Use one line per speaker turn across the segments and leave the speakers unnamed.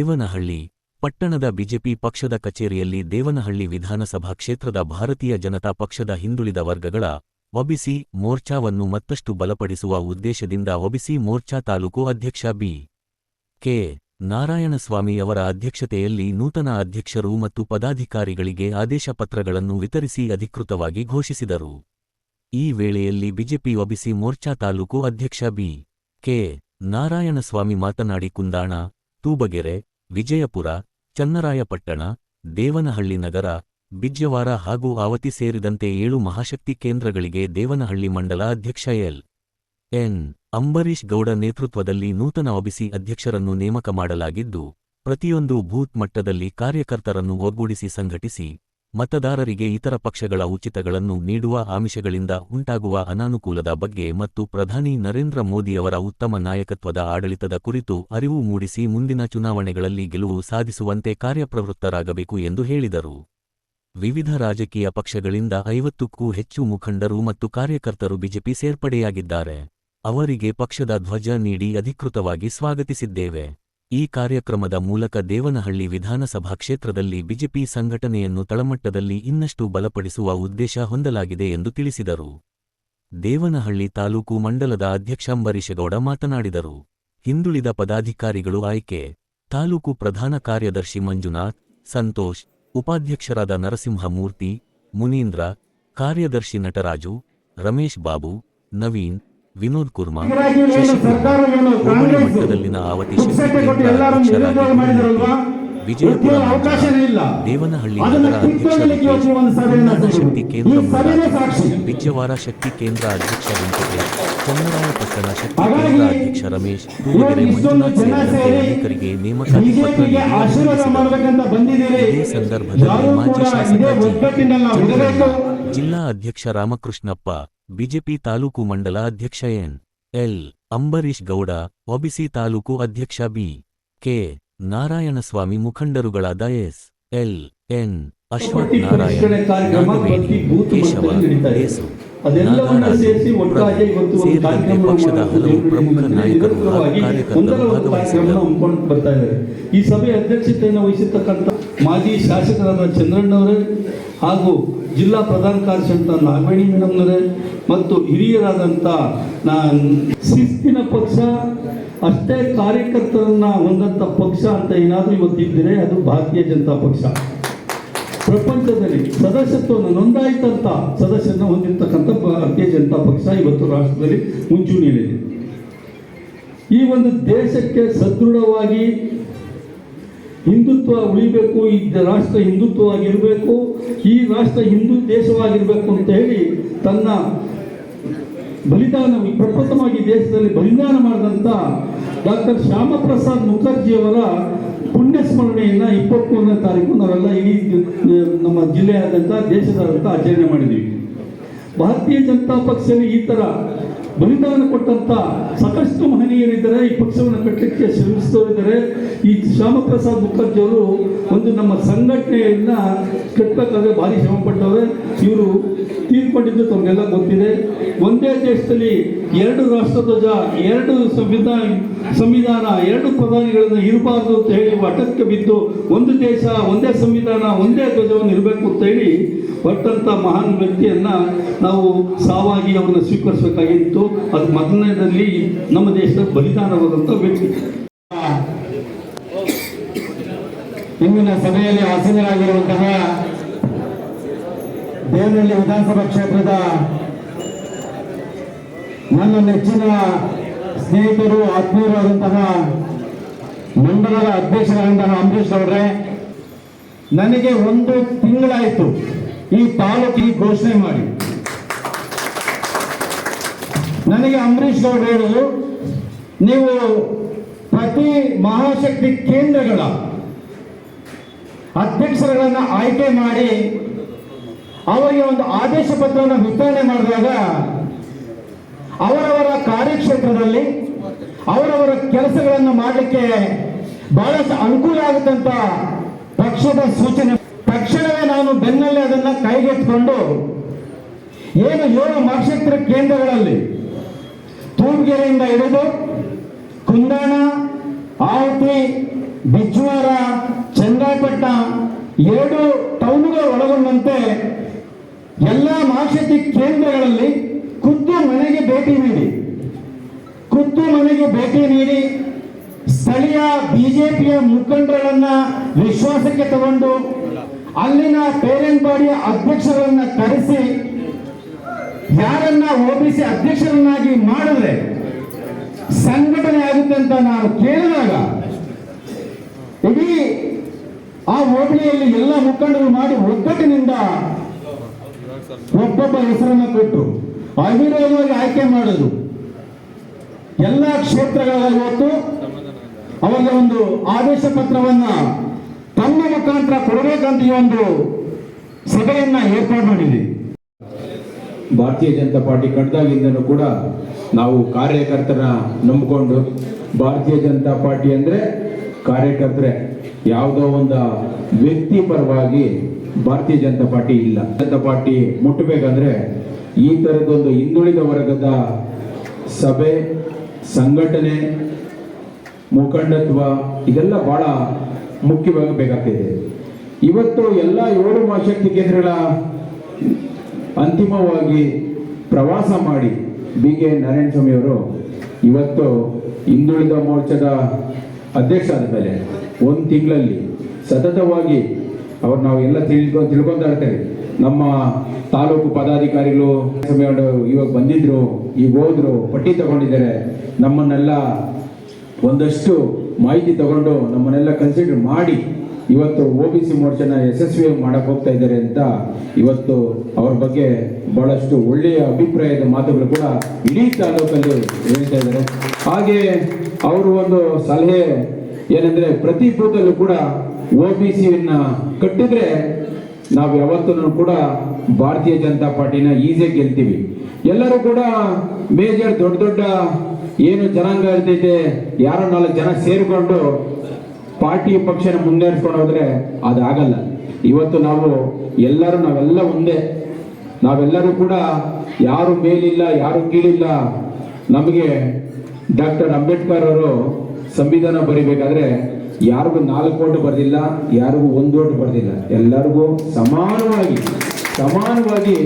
ದೇವನಹಳ್ಳಿ ಪಟ್ಟಣದ ಬಿಜೆಪಿ ಪಕ್ಷದ ಕಚೇರಿಯಲ್ಲಿ ದೇವನಹಳ್ಳಿ ವಿಧಾನಸಭಾ ಕ್ಷೇತ್ರದ ಭಾರತೀಯ ಜನತಾ ಪಕ್ಷದ ಹಿಂದುಳಿದ ವರ್ಗಗಳ ಒಬಿಸಿ ಮೋರ್ಚಾವನ್ನು ಮತ್ತಷ್ಟು ಬಲಪಡಿಸುವ ಉದ್ದೇಶದಿಂದ ಒಬಿಸಿ ಮೋರ್ಚಾ ತಾಲೂಕು ಅಧ್ಯಕ್ಷ ಬಿ. ಕೆ. ನಾರಾಯಣಸ್ವಾಮಿ ಅವರ ಅಧ್ಯಕ್ಷತೆಯಲ್ಲಿ ನೂತನ ಅಧ್ಯಕ್ಷರು ಮತ್ತು ಪದಾಧಿಕಾರಿಗಳಿಗೆ ಆದೇಶ ಪತ್ರಗಳನ್ನು ವಿತರಿಸಿ ಅಧಿಕೃತವಾಗಿ ಘೋಷಿಸಿದರು. ಈ ವೇಳೆಯಲ್ಲಿ ಬಿಜೆಪಿ ಒಬಿಸಿ ಮೋರ್ಚಾ ತಾಲೂಕು ಅಧ್ಯಕ್ಷ ಬಿ. ಕೆ. ನಾರಾಯಣಸ್ವಾಮಿ ಮಾತನಾಡಿ ಕುಂದಾಣ, ತೂಬಗೆರೆ, ವಿಜಯಪುರ, ಚನ್ನರಾಯಪಟ್ಟಣ, ದೇವನಹಳ್ಳಿ ನಗರ, ಬಿಜ್ಜವಾರ ಹಾಗೂ ಆವತಿ ಸೇರಿದಂತೆ 7 ಮಹಾಶಕ್ತಿ ಕೇಂದ್ರಗಳಿಗೆ ದೇವನಹಳ್ಳಿ ಮಂಡಲ ಅಧ್ಯಕ್ಷ ಎಲ್. ಎನ್. ಅಂಬರೀಶ್ ಗೌಡ ನೇತೃತ್ವದಲ್ಲಿ ನೂತನ ಒಬಿಸಿ ಅಧ್ಯಕ್ಷರನ್ನು ನೇಮಕ ಮಾಡಲಾಗಿದ್ದು, ಪ್ರತಿಯೊಂದು ಬೂತ್ ಮಟ್ಟದಲ್ಲಿ ಕಾರ್ಯಕರ್ತರನ್ನು ಒಗ್ಗೂಡಿಸಿ ಸಂಘಟಿಸಿ, ಮತದಾರರಿಗೆ ಇತರ ಪಕ್ಷಗಳ ಉಚಿತಗಳನ್ನು ನೀಡುವ ಆಮಿಷಗಳಿಂದ ಉಂಟಾಗುವ ಅನಾನುಕೂಲದ ಬಗ್ಗೆ ಮತ್ತು ಪ್ರಧಾನಿ ನರೇಂದ್ರ ಮೋದಿಯವರ ಉತ್ತಮ ನಾಯಕತ್ವದ ಆಡಳಿತದ ಕುರಿತು ಅರಿವು ಮೂಡಿಸಿ ಮುಂದಿನ ಚುನಾವಣೆಗಳಲ್ಲಿ ಗೆಲುವು ಸಾಧಿಸುವಂತೆ ಕಾರ್ಯಪ್ರವೃತ್ತರಾಗಬೇಕು ಎಂದು ಹೇಳಿದರು. ವಿವಿಧ ರಾಜಕೀಯ ಪಕ್ಷಗಳಿಂದ 50ಕ್ಕೂ ಹೆಚ್ಚು ಮುಖಂಡರು ಮತ್ತು ಕಾರ್ಯಕರ್ತರು ಬಿಜೆಪಿ ಸೇರ್ಪಡೆಯಾಗಿದ್ದಾರೆ. ಅವರಿಗೆ ಪಕ್ಷದ ಧ್ವಜ ನೀಡಿ ಅಧಿಕೃತವಾಗಿ ಸ್ವಾಗತಿಸಿದ್ದೇವೆ. ಈ ಕಾರ್ಯಕ್ರಮದ ಮೂಲಕ ದೇವನಹಳ್ಳಿ ವಿಧಾನಸಭಾ ಕ್ಷೇತ್ರದಲ್ಲಿ ಬಿಜೆಪಿ ಸಂಘಟನೆಯನ್ನು ತಳಮಟ್ಟದಲ್ಲಿ ಇನ್ನಷ್ಟು ಬಲಪಡಿಸುವ ಉದ್ದೇಶ ಹೊಂದಲಾಗಿದೆ ಎಂದು ತಿಳಿಸಿದರು. ದೇವನಹಳ್ಳಿ ತಾಲೂಕು ಮಂಡಲದ ಅಧ್ಯಕ್ಷ ಅಂಬರೀಶಗೌಡ ಮಾತನಾಡಿದರು. ಹಿಂದುಳಿದ ಪದಾಧಿಕಾರಿಗಳು ಆಯ್ಕೆ. ತಾಲೂಕು ಪ್ರಧಾನ ಕಾರ್ಯದರ್ಶಿ ಮಂಜುನಾಥ್, ಸಂತೋಷ್, ಉಪಾಧ್ಯಕ್ಷರಾದ ನರಸಿಂಹಮೂರ್ತಿ, ಮುನೀಂದ್ರ, ಕಾರ್ಯದರ್ಶಿ ನಟರಾಜು, ರಮೇಶ್ ಬಾಬು, ನವೀನ್, ವಿನೋದ್ ಕುರ್ಮಾ, ಶಶಿಕುಮಾರ್, ಹೋಬಳಿ ಮಟ್ಟದಲ್ಲಿನ ಆವತಿ ಶಕ್ತಿ ಕೇಂದ್ರ ಅಧ್ಯಕ್ಷರಾಗಿ ವಿಜಯಪುರ ದೇವನಹಳ್ಳಿ ನಗರ ಅಧ್ಯಕ್ಷ ಶಕ್ತಿ ಕೇಂದ್ರ ಬಿಜ್ಜವಾರ ಶಕ್ತಿ ಕೇಂದ್ರ ಅಧ್ಯಕ್ಷ ವೆಂಕಟೇಶ್, ಚನ್ನರಾಯಪಟ್ಟಣ ಶಕ್ತಿ ಕೇಂದ್ರ ಅಧ್ಯಕ್ಷ ರಮೇಶ್, ತೂಬಗೆರೆ ಮಂಜುನಾಥ್ ಸೇರಿದಂತೆ ಅನೇಕರಿಗೆ ನೇಮಕಾತಿ ಪತ್ರ ನೀಡಿ ಈ ಸಂದರ್ಭದಲ್ಲಿ ಮಾಜಿ ಶಾಸಕ ಜಿ. ಜಿಲ್ಲಾ ಅಧ್ಯಕ್ಷ ರಾಮಕೃಷ್ಣಪ್ಪ, ಬಿಜೆಪಿ ತಾಲೂಕು ಮಂಡಲ ಅಧ್ಯಕ್ಷ N. L. Ambareesh Gowda, OBC ತಾಲೂಕು ಅಧ್ಯಕ್ಷ ಬಿ. ಕೆ. ನಾರಾಯಣಸ್ವಾಮಿ, ಮುಖಂಡರುಗಳಾದ S. L. N. Ashwath Narayan, Nagaveni, Keshava, Yesu, Nagaraju, Prabhu ಸೇರಿದಂತೆ ಪಕ್ಷದ ಹಲವು ಪ್ರಮುಖ ನಾಯಕರು ಹಾಗೂ ಕಾರ್ಯಕರ್ತರು ಭಾಗವಹಿಸಿದ್ದರು.
ಈ ಸಭೆಯ ಅಧ್ಯಕ್ಷತೆಯನ್ನು ವಹಿಸಿರ್ತಕ್ಕಂಥ ಮಾಜಿ ಶಾಸಕರಾದ ಚಂದ್ರಣ್ಣವರೇ ಹಾಗೂ ಜಿಲ್ಲಾ ಪ್ರಧಾನ ಕಾರ್ಯದರ್ಶಿ ನಾಗವೇಣಿ ಮೇಡಮ್ನವರೇ ಮತ್ತು ಹಿರಿಯರಾದಂಥ ಶಿಸ್ತಿನ ಪಕ್ಷ, ಅಷ್ಟೇ ಕಾರ್ಯಕರ್ತರನ್ನ ಹೊಂದಂಥ ಪಕ್ಷ ಅಂತ ಏನಾದರೂ ಇವತ್ತಿದ್ದರೆ ಅದು ಭಾರತೀಯ ಜನತಾ ಪಕ್ಷ. ಪ್ರಪಂಚದಲ್ಲಿ ಸದಸ್ಯತ್ವವನ್ನು ನೋಂದಾಯಿತಂಥ ಸದಸ್ಯರನ್ನ ಹೊಂದಿರತಕ್ಕಂಥ ಭಾರತೀಯ ಜನತಾ ಪಕ್ಷ ಇವತ್ತು ರಾಷ್ಟ್ರದಲ್ಲಿ ಮುಂಚೂಣಿಯಲ್ಲಿದೆ. ಈ ಒಂದು ದೇಶಕ್ಕೆ ಸದೃಢವಾಗಿ ಹಿಂದುತ್ವ ಉಳಿಬೇಕು, ಈ ರಾಷ್ಟ್ರ ಹಿಂದುತ್ವವಾಗಿರಬೇಕು, ಈ ರಾಷ್ಟ್ರ ಹಿಂದೂ ದೇಶವಾಗಿರಬೇಕು ಅಂತ ಹೇಳಿ ತನ್ನ ಬಲಿದಾನ ಪ್ರಪ್ರಥಮವಾಗಿ ದೇಶದಲ್ಲಿ ಬಲಿದಾನ ಮಾಡಿದಂಥ ಡಾಕ್ಟರ್ ಶ್ಯಾಮಪ್ರಸಾದ್ ಮುಖರ್ಜಿಯವರ ಪುಣ್ಯ ಸ್ಮರಣೆಯನ್ನು 23ನೇ ತಾರೀಕು ನಾವೆಲ್ಲ ಇಡೀ ನಮ್ಮ ಜಿಲ್ಲೆಯಾದಂಥ ದೇಶದಾದ್ಯಂತ ಆಚರಣೆ ಮಾಡಿದ್ದೀವಿ. ಭಾರತೀಯ ಜನತಾ ಪಕ್ಷದಲ್ಲಿ ಈ ಥರ ಬಲಿದಾನ ಕೊಟ್ಟಂಥ ಸಾಕಷ್ಟು ಮಹನೀಯರಿದ್ದಾರೆ. ಈ ಪಕ್ಷವನ್ನು ಕಟ್ಟಲಿಕ್ಕೆ ಶ್ರಮಿಸಿದವರಿದ್ದಾರೆ. ಈ ಶ್ಯಾಮಪ್ರಸಾದ್ ಮುಖರ್ಜಿ ಅವರು ಒಂದು ನಮ್ಮ ಸಂಘಟನೆಯನ್ನ ಕಟ್ಟಬೇಕಾದ್ರೆ ಭಾರಿ ಶ್ರಮ ಪಟ್ಟವ್ರೆ. ಇವರು ತೀರ್ಕೊಂಡಿದ್ದು ತಮಗೆಲ್ಲ ಗೊತ್ತಿದೆ. ಒಂದೇ ದೇಶದಲ್ಲಿ 2 ರಾಷ್ಟ್ರಧ್ವಜ, 2 ಸಂವಿಧಾನ, 2 ಪ್ರಧಾನಿಗಳನ್ನು ಇರಬಾರ್ದು ಅಂತ ಹೇಳಿ ಹಠಕ್ಕೆ ಬಿದ್ದು ಒಂದು ದೇಶ, ಒಂದೇ ಸಂವಿಧಾನ, ಒಂದೇ ಧ್ವಜವನ್ನು ಇರಬೇಕು ಅಂತ ಹೇಳಿ ಹೊರಟಂಥ ಮಹಾನ್ ವ್ಯಕ್ತಿಯನ್ನ ನಾವು ಸಾವಾಗಿ ಅವರನ್ನು ಸ್ವೀಕರಿಸಬೇಕಾಗಿತ್ತು. ಅದು ಮೊದಲನೇದಲ್ಲಿ ನಮ್ಮ ದೇಶದ ಬಲಿದಾನವಾದಂಥ ವ್ಯಕ್ತಿ.
ಇಂದಿನ ಸಭೆಯಲ್ಲಿ ಆಸೀನರಾಗಿರುವಂತಹ ದೇವನಹಳ್ಳಿ ವಿಧಾನಸಭಾ ಕ್ಷೇತ್ರದ ನನ್ನ ನೆಚ್ಚಿನ ಸ್ನೇಹಿತರು, ಆತ್ಮೀಯರಾದಂತಹ ಮಂಡಲದ ಅಧ್ಯಕ್ಷರಾದಂತಹ ಅಂಬರೀಶ್ ಅವರೇ, ನನಗೆ 1 ತಿಂಗಳಾಯಿತು ಈ ತಾಲೂಕಿಗೆ ಘೋಷಣೆ ಮಾಡಿ. ನನಗೆ ಅಂಬರೀಶ್ ಗೌಡ ಹೇಳಿದ್ರು, ನೀವು ಪ್ರತಿ ಮಹಾಶಕ್ತಿ ಕೇಂದ್ರಗಳ ಅಧ್ಯಕ್ಷರುಗಳನ್ನು ಆಯ್ಕೆ ಮಾಡಿ ಅವರಿಗೆ ಒಂದು ಆದೇಶ ಪತ್ರವನ್ನು ವಿತರಣೆ ಮಾಡಿದಾಗ ಅವರವರ ಕಾರ್ಯಕ್ಷೇತ್ರದಲ್ಲಿ ಅವರವರ ಕೆಲಸಗಳನ್ನು ಮಾಡಲಿಕ್ಕೆ ಬಹಳಷ್ಟು ಅನುಕೂಲ ಆಗುತ್ತಂತ ಪಕ್ಷದ ಸೂಚನೆ. ತಕ್ಷಣವೇ ನಾನು ಬೆನ್ನಲ್ಲೇ ಅದನ್ನು ಕೈಗೆತ್ತಿಕೊಂಡು ಏನು 7 ಮಹಾಶಕ್ತಿ ಕೇಂದ್ರಗಳಲ್ಲಿ ತೂಬಗೆರೆಯಿಂದ ಹಿಡಿದು ಕುಂದಾಣ, ಆವತಿ, ಬಿಜ್ವಾರ, ಚನ್ನರಾಯಪಟ್ಟಣ 2 ಟೌನ್ಗಳು ಒಳಗೊಂಡಂತೆ ಎಲ್ಲ ಮಹಾಶಕ್ತಿ ಕೇಂದ್ರಗಳಲ್ಲಿ ಖುದ್ದು ಮನೆಗೆ ಭೇಟಿ ನೀಡಿ ಸ್ಥಳೀಯ ಬಿಜೆಪಿಯ ಮುಖಂಡರನ್ನ ವಿಶ್ವಾಸಕ್ಕೆ ತಗೊಂಡು ಅಲ್ಲಿನ ಪೇರೆಂಟ್ ಬಾಡಿಯ ಅಧ್ಯಕ್ಷರನ್ನ ಕರೆಸಿ ಯಾರನ್ನ OBC ಅಧ್ಯಕ್ಷರನ್ನಾಗಿ ಮಾಡಿದ್ರೆ ಸಂಘಟನೆ ಆಗುತ್ತೆ ಅಂತ ನಾನು ಕೇಳಿದಾಗ ಇಡೀ ಆ ಹೋಬಳಿಯಲ್ಲಿ ಎಲ್ಲ ಮುಖಂಡರು ಮಾಡಿ ಒಗ್ಗಟ್ಟಿನಿಂದ ಒಬ್ಬೊಬ್ಬ ಹೆಸರನ್ನ ಕೊಟ್ಟು ಅವಿರೋಧವಾಗಿ ಆಯ್ಕೆ ಮಾಡಿದ್ರು. ಎಲ್ಲ ಕ್ಷೇತ್ರಗಳಲ್ಲಿ ಇವತ್ತು ಅವರಿಗೆ ಒಂದು ಆದೇಶ ಪತ್ರವನ್ನ ತಮ್ಮ ಮುಖಾಂತರ ಕೊಡಬೇಕಂತ ಈ ಒಂದು ಸಭೆಯನ್ನ ಏರ್ಪಾಡು ಮಾಡಿದ್ವಿ.
ಭಾರತೀಯ ಜನತಾ ಪಾರ್ಟಿ ಕಟ್ಟದಾಗಿಂದನೂ ಕೂಡ ನಾವು ಕಾರ್ಯಕರ್ತರ ನಂಬಿಕೊಂಡು, ಭಾರತೀಯ ಜನತಾ ಪಾರ್ಟಿ ಅಂದರೆ ಕಾರ್ಯಕರ್ತರೆ, ಯಾವುದೋ ಒಂದು ವ್ಯಕ್ತಿ ಪರವಾಗಿ ಭಾರತೀಯ ಜನತಾ ಪಾರ್ಟಿ ಇಲ್ಲ. ಜನತಾ ಪಾರ್ಟಿ ಮುಟ್ಟಬೇಕಂದ್ರೆ ಈ ಥರದೊಂದು ಹಿಂದುಳಿದ ವರ್ಗದ ಸಭೆ, ಸಂಘಟನೆ, ಮುಖಂಡತ್ವ ಇದೆಲ್ಲ ಬಹಳ ಮುಖ್ಯವಾಗಿ ಬೇಕಾಗ್ತಿದೆ. ಇವತ್ತು ಎಲ್ಲ 7 ಮಹಾಶಕ್ತಿ ಕೇಂದ್ರಗಳ ಅಂತಿಮವಾಗಿ ಪ್ರವಾಸ ಮಾಡಿ BK ನಾರಾಯಣಸ್ವಾಮಿ ಅವರು ಇವತ್ತು ಹಿಂದುಳಿದ ಮೋರ್ಚಾದ ಅಧ್ಯಕ್ಷ ಆದ ಮೇಲೆ 1 ತಿಂಗಳಲ್ಲಿ ಸತತವಾಗಿ ಅವ್ರು ನಾವು ಎಲ್ಲ ತಿಳ್ಕೊತಾ ಇರ್ತೇವೆ. ನಮ್ಮ ತಾಲೂಕು ಪದಾಧಿಕಾರಿಗಳು ಇವಾಗ ಬಂದಿದ್ರು, ಈಗ ಹೋದ್ರು, ಪಟ್ಟಿ ತಗೊಂಡಿದ್ದಾರೆ, ನಮ್ಮನ್ನೆಲ್ಲ ಒಂದಷ್ಟು ಮಾಹಿತಿ ತಗೊಂಡು ನಮ್ಮನ್ನೆಲ್ಲ ಕನ್ಸಿಡರ್ ಮಾಡಿ ಇವತ್ತು OBC ಮೋರ್ಚಾನ ಯಶಸ್ವಿಯಾಗಿ ಮಾಡಕ್ಕೆ ಹೋಗ್ತಾ ಇದ್ದಾರೆ ಅಂತ ಇವತ್ತು ಅವ್ರ ಬಗ್ಗೆ ಬಹಳಷ್ಟು ಒಳ್ಳೆಯ ಅಭಿಪ್ರಾಯದ ಮಾತುಗಳು ಕೂಡ ಇಡೀ ತಾಲೂಕಲ್ಲಿ ಹೇಳ್ತಾ ಇದ್ದಾರೆ. ಹಾಗೆ ಅವರು ಒಂದು ಸಲಹೆ ಏನಂದ್ರೆ, ಪ್ರತಿ ಬೂತಲ್ಲೂ ಕೂಡ OBCಯನ್ನ ಕಟ್ಟಿದ್ರೆ ನಾವು ಯಾವತ್ತೂ ಕೂಡ ಭಾರತೀಯ ಜನತಾ ಪಾರ್ಟಿನ ಈಸಿಯಾಗಿ ಗೆಲ್ತೀವಿ. ಎಲ್ಲರೂ ಕೂಡ ಮೇಜರ್ ದೊಡ್ಡ ಏನು ಜನಾಂಗ ಇರ್ತೈತೆ, ಯಾರೋ 4 ಜನ ಸೇರಿಕೊಂಡು ಪಾರ್ಟಿ ಪಕ್ಷನ ಮುನ್ನಡೆಸ್ಕೊಂಡು ಹೋದ್ರೆ ಅದಾಗಲ್ಲ. ಇವತ್ತು ನಾವೆಲ್ಲ ಒಂದೇ, ನಾವೆಲ್ಲರೂ ಕೂಡ ಯಾರು ಮೇಲಿಲ್ಲ, ಯಾರು ಕೀಳಿಲ್ಲ. ನಮಗೆ ಡಾಕ್ಟರ್ ಅಂಬೇಡ್ಕರ್ ಅವರು ಸಂವಿಧಾನ ಬರಿಬೇಕಾದ್ರೆ ಯಾರಿಗೂ 4 ಓಟು ಬರೆದಿಲ್ಲ, ಯಾರಿಗೂ 1 ಓಟು ಬರೆದಿಲ್ಲ, ಎಲ್ಲರಿಗೂ ಸಮಾನವಾಗಿ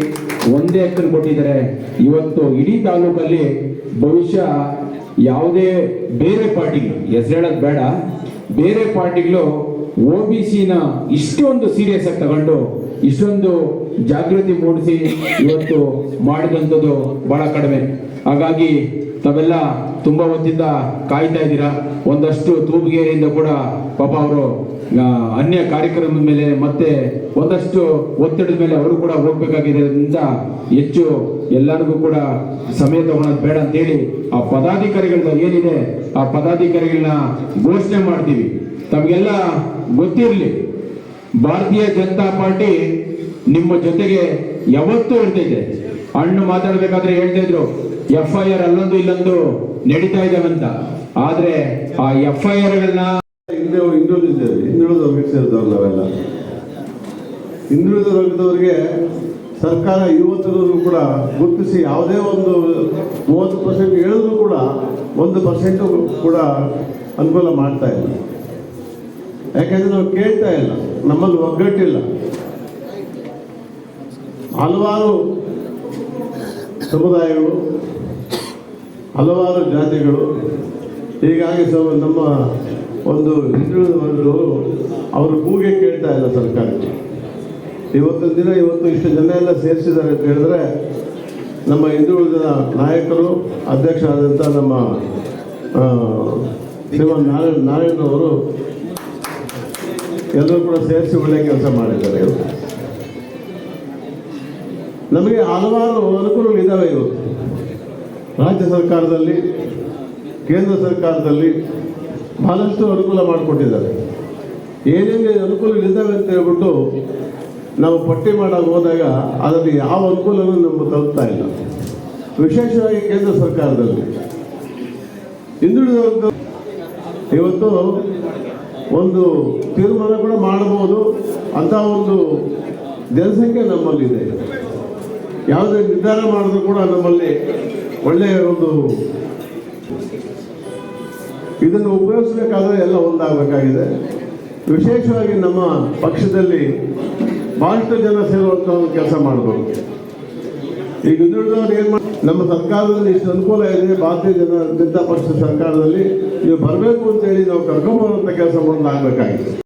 ಒಂದೇ ಹಕ್ಕನ್ನು ಕೊಟ್ಟಿದ್ದಾರೆ. ಇವತ್ತು ಇಡೀ ತಾಲೂಕಲ್ಲಿ ಭವಿಷ್ಯ ಯಾವುದೇ ಬೇರೆ ಪಾರ್ಟಿಗಳು, ಹೆಸರು ಹೇಳೋದು ಬೇಡ, ಬೇರೆ ಪಾರ್ಟಿಗಳು OBCನ ಇಷ್ಟೊಂದು ಸೀರಿಯಸ್ ಆಗಿ ತಗೊಂಡು ಇಷ್ಟೊಂದು ಜಾಗೃತಿ ಮೂಡಿಸಿ ಇವತ್ತು ಮಾಡಿದಂಥದ್ದು ಬಹಳ ಕಡಿಮೆ. ಹಾಗಾಗಿ ತಾವೆಲ್ಲ ತುಂಬಾ ಹೊತ್ತಿಂದ ಕಾಯ್ತಾ ಇದ್ದೀರಾ. ಒಂದಷ್ಟು ತೂಬುಗೇರಿಯಿಂದ ಕೂಡ ಪಾಪ ಅವರು ಅನ್ಯ ಕಾರ್ಯಕ್ರಮದ ಮೇಲೆ ಮತ್ತೆ ಒಂದಷ್ಟು ಒತ್ತಡದ ಮೇಲೆ ಅವರು ಕೂಡ ಹೋಗ್ಬೇಕಾಗಿರೋದ್ರಿಂದ ಹೆಚ್ಚು ಎಲ್ಲರಿಗೂ ಕೂಡ ಸಮಯ ತಗೊಳ್ಳೋದು ಬೇಡ ಅಂತೇಳಿ ಆ ಪದಾಧಿಕಾರಿಗಳನ್ನ ಏನಿದೆ ಆ ಪದಾಧಿಕಾರಿಗಳನ್ನ ಘೋಷಣೆ ಮಾಡ್ತೀವಿ. ತಮಗೆಲ್ಲ ಗೊತ್ತಿರಲಿ, ಭಾರತೀಯ ಜನತಾ ಪಾರ್ಟಿ ನಿಮ್ಮ ಜೊತೆಗೆ ಯಾವತ್ತೂ ಇರ್ತೈತೆ. ಅಣ್ಣು ಮಾತಾಡ್ಬೇಕಾದ್ರೆ ಹೇಳ್ತಾ ಇದ್ರು FIR ಅಲ್ಲೊಂದು ಇಲ್ಲೊಂದು ನಡೀತಾ ಇದ್ದಾವಂತ. ಆದ್ರೆ ಆ FIRಗಳನ್ನ
ಹಿಂದುಳಿದ ವರ್ಗಕ್ಕೆ ಸೇರಿದವರು ನಾವೆಲ್ಲ. ಹಿಂದುಳಿದ ವರ್ಗದವರಿಗೆ ಸರ್ಕಾರ ಇವತ್ತಿನವರೆಗೂ ಕೂಡ ಗುರುತಿಸಿ ಯಾವುದೇ ಒಂದು 30% ಹೇಳಿದ್ರು ಕೂಡ 1% ಕೂಡ ಅನುಕೂಲ ಮಾಡ್ತಾ ಇಲ್ಲ. ಯಾಕೆಂದ್ರೆ ನಾವು ಕೇಳ್ತಾ ಇಲ್ಲ, ನಮ್ಮಲ್ಲಿ ಒಗ್ಗಟ್ಟಿಲ್ಲ. ಹಲವಾರು ಸಮುದಾಯಗಳು, ಹಲವಾರು ಜಾತಿಗಳು, ಹೀಗಾಗಿ ನಮ್ಮ ಒಂದು ಹಿಂದುಳಿದ ವರ್ಗದವರು ಅವರ ಕೂಗೆ ಕೇಳ್ತಾ ಇಲ್ಲ ಸರ್ಕಾರಕ್ಕೆ. ಇವತ್ತಿನ ದಿನ ಇವತ್ತು ಜನ ಎಲ್ಲ ಸೇರಿಸಿದ್ದಾರೆ ಅಂತ ಹೇಳಿದ್ರೆ ನಮ್ಮ ಹಿಂದುಳಿದ ನಾಯಕರು, ಅಧ್ಯಕ್ಷರಾದಂಥ ನಮ್ಮ ಶ್ರೀಮನ್ ನಾರಾಯಣರವರು ಎಲ್ಲರೂ ಕೂಡ ಸೇರಿಸಿ ಒಳ್ಳೆ ಕೆಲಸ ಮಾಡಿದ್ದಾರೆ. ಇವತ್ತು ನಮಗೆ ಹಲವಾರು ಅನುಕೂಲಗಳಿದ್ದಾವೆ. ಇವತ್ತು ರಾಜ್ಯ ಸರ್ಕಾರದಲ್ಲಿ, ಕೇಂದ್ರ ಸರ್ಕಾರದಲ್ಲಿ ಬಹಳಷ್ಟು ಅನುಕೂಲ ಮಾಡಿಕೊಟ್ಟಿದ್ದಾರೆ. ಏನೇನು ಅನುಕೂಲಗಳಿದ್ದಾವೆ ಅಂತ ಹೇಳ್ಬಿಟ್ಟು ನಾವು ಪಟ್ಟಿ ಮಾಡಾಗ ಹೋದಾಗ ಅದರಲ್ಲಿ ಯಾವ ಅನುಕೂಲವೂ ನಮಗೆ ತಲುಪ್ತಾ ಇಲ್ಲ. ವಿಶೇಷವಾಗಿ ಕೇಂದ್ರ ಸರ್ಕಾರದಲ್ಲಿ ಹಿಂದುಳಿದ ಇವತ್ತು ಒಂದು ತೀರ್ಮಾನ ಕೂಡ ಮಾಡಬಹುದು ಅಂತ ಒಂದು ಜನಸಂಖ್ಯೆ ನಮ್ಮಲ್ಲಿದೆ. ಯಾವುದೇ ನಿರ್ಧಾರ ಮಾಡಿದ್ರು ಕೂಡ ನಮ್ಮಲ್ಲಿ ಒಳ್ಳೆಯ ಒಂದು ಇದನ್ನು ಉಪಯೋಗಿಸಬೇಕಾದ್ರೆ ಎಲ್ಲ ಒಂದಾಗಬೇಕಾಗಿದೆ. ವಿಶೇಷವಾಗಿ ನಮ್ಮ ಪಕ್ಷದಲ್ಲಿ ಭಾಳಷ್ಟು ಜನ ಸೇರುವಂಥ ಒಂದು ಕೆಲಸ ಮಾಡಬೇಕು. ಈಗ ಹಿಂದುಳಿದವರು ಏನು ನಮ್ಮ ಸರ್ಕಾರದಲ್ಲಿ ಇಷ್ಟು ಅನುಕೂಲ ಇದೆ, ಭಾರತೀಯ ಜನತಾ ಪಕ್ಷ ಸರ್ಕಾರದಲ್ಲಿ ನೀವು ಬರಬೇಕು ಅಂತೇಳಿ ನಾವು ಕರ್ಕೊಂಬರುವಂಥ ಕೆಲಸ ಮೊದಲಾಗಬೇಕಾಗಿದೆ.